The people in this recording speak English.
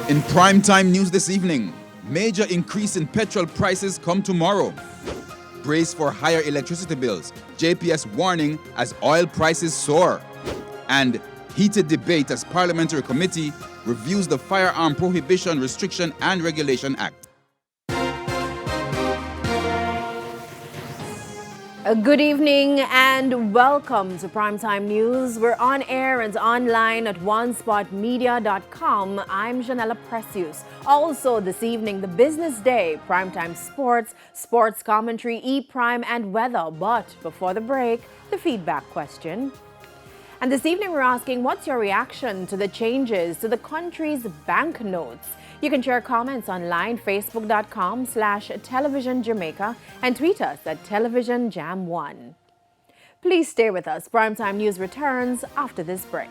In primetime news this evening, major increase in petrol prices come tomorrow. Brace for higher electricity bills. JPS warning as oil prices soar. And heated debate as Parliamentary Committee reviews the Firearm Prohibition, Restriction and Regulation Act. Good evening and welcome to Primetime News. We're on air and online at onespotmedia.com. I'm Janella Precious. Also this evening, the business day, Primetime Sports, sports commentary, E-Prime and weather. But before the break, the feedback question. And this evening we're asking, what's your reaction to the changes to the country's banknotes? You can share comments online, facebook.com/television Jamaica and tweet us at televisionjam1. Please stay with us. Primetime News returns after this break.